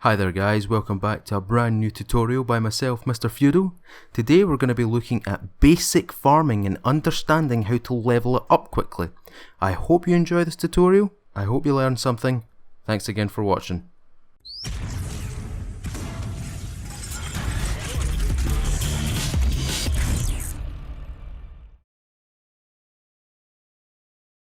Hi there guys, welcome back to a brand new tutorial by myself, Mr. Feudal. Today we're going to be looking at basic farming and understanding how to level it up quickly. I hope you enjoy this tutorial, I hope you learn something. Thanks again for watching.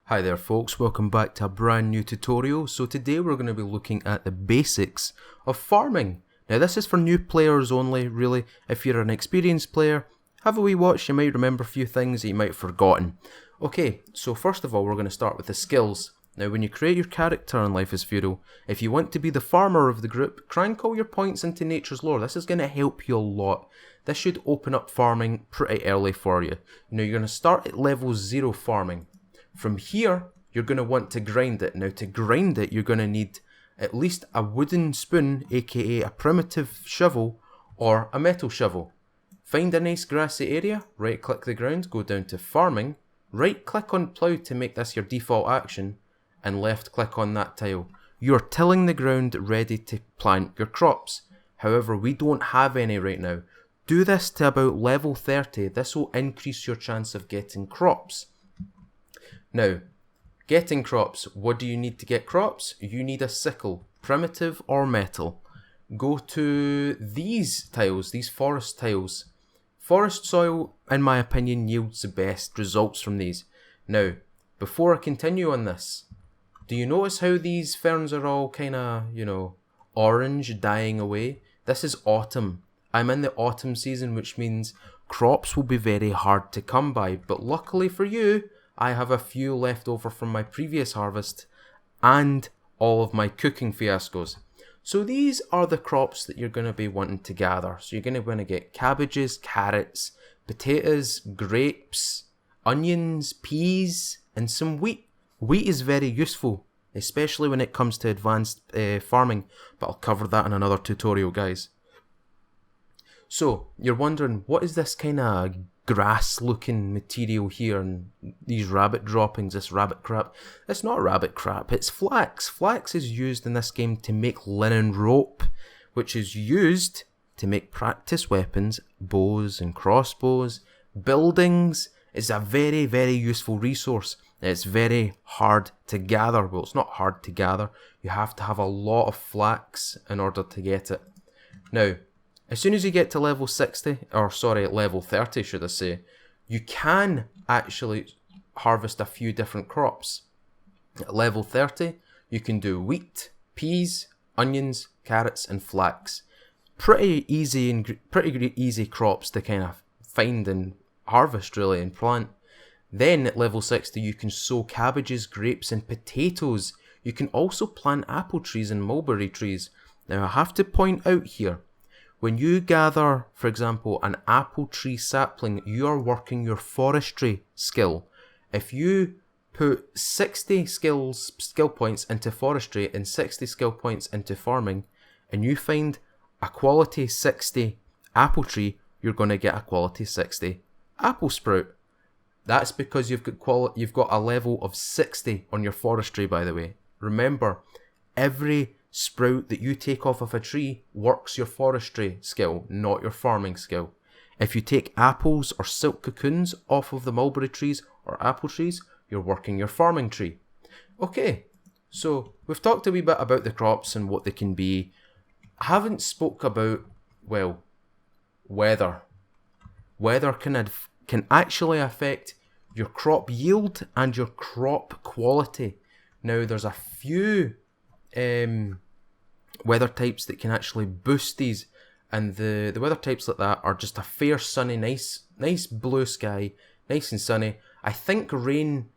Hi there folks, welcome back to a brand new tutorial. So today we're going to be looking at the basics of farming. Now this is for new players only, really. If you're an experienced player, have a wee watch, you might remember a few things that you might have forgotten. Okay, so first of all we're going to start with the skills. Now when you create your character in Life is Feudal, if you want to be the farmer of the group, crank all your points into Nature's Lore. This is going to help you a lot. This should open up farming pretty early for you. Now you're going to start at level 0 farming. From here, you're going to want to grind it. Now to grind it, you're going to need at least a wooden spoon, aka a primitive shovel, or a metal shovel. Find a nice grassy area, right click the ground, go down to farming, right click on plough to make this your default action, and left click on that tile. You're tilling the ground ready to plant your crops. However, we don't have any right now. Do this to about level 30, this will increase your chance of getting crops. Now, getting crops, what do you need to get crops? You need a sickle, primitive or metal. Go to these tiles, these forest tiles. Forest soil, in my opinion, yields the best results from these. Now, before I continue on this, do you notice how these ferns are all kinda, orange, dying away? This is autumn. I'm in the autumn season, which means crops will be very hard to come by, but luckily for you, I have a few left over from my previous harvest and all of my cooking fiascos. So these are the crops that you're going to be wanting to gather. So you're going to want to get cabbages, carrots, potatoes, grapes, onions, peas, and some wheat. Wheat is very useful, especially when it comes to advanced farming, but I'll cover that in another tutorial, guys. So you're wondering, what is this kind of grass looking material here and these rabbit droppings, this rabbit crap? It's not rabbit crap, it's flax. Flax is used in this game to make linen rope, which is used to make practice weapons, bows and crossbows, buildings. It's a very, very useful resource. It's very hard to gather. Well, it's not hard to gather. You have to have a lot of flax in order to get it. Now, as soon as you get to level 30 should I say, you can actually harvest a few different crops. At level 30, you can do wheat, peas, onions, carrots and flax. Pretty easy crops to kind of find and harvest really and plant. Then at level 60 you can sow cabbages, grapes and potatoes. You can also plant apple trees and mulberry trees. Now I have to point out here, when you gather, for example, an apple tree sapling, you are working your forestry skill. If you put 60 skill points into forestry and 60 skill points into farming, and you find a quality 60 apple tree, you're going to get a quality 60 apple sprout. That's because you've got a level of 60 on your forestry, by the way. Remember, every sprout that you take off of a tree works your forestry skill, not your farming skill. If you take apples or silk cocoons off of the mulberry trees or apple trees, you're working your farming tree. Okay, so we've talked a wee bit about the crops and what they can be. I haven't spoke about, well, weather. Weather can actually affect your crop yield and your crop quality. Now there's a few weather types that can actually boost these, and the weather types like that are just a fair sunny, nice blue sky, nice and sunny. I think rain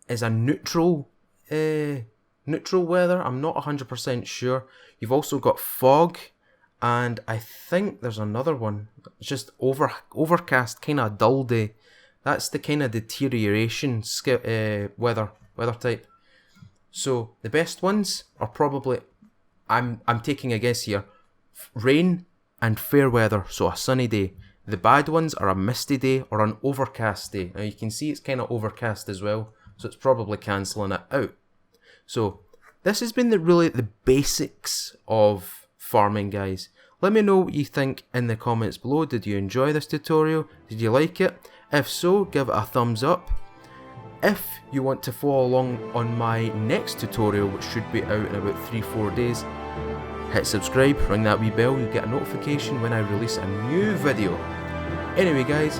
is a neutral weather. I'm not 100% sure. You've also got fog, and I think there's another one. It's just overcast, kind of dull day. That's the kind of deterioration weather type. So the best ones are probably, I'm taking a guess here, rain and fair weather, so a sunny day. The bad ones are a misty day or an overcast day. Now you can see it's kind of overcast as well, so it's probably cancelling it out. So this has been really the basics of farming, guys. Let me know what you think in the comments below. Did you enjoy this tutorial? Did you like it? If so, give it a thumbs up. If you want to follow along on my next tutorial, which should be out in about 3-4 days, hit subscribe, ring that wee bell, you'll get a notification when I release a new video. Anyway guys,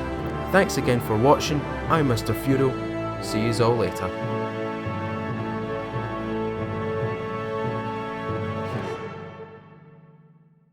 thanks again for watching. I'm Mr. Feudal. See yous all later.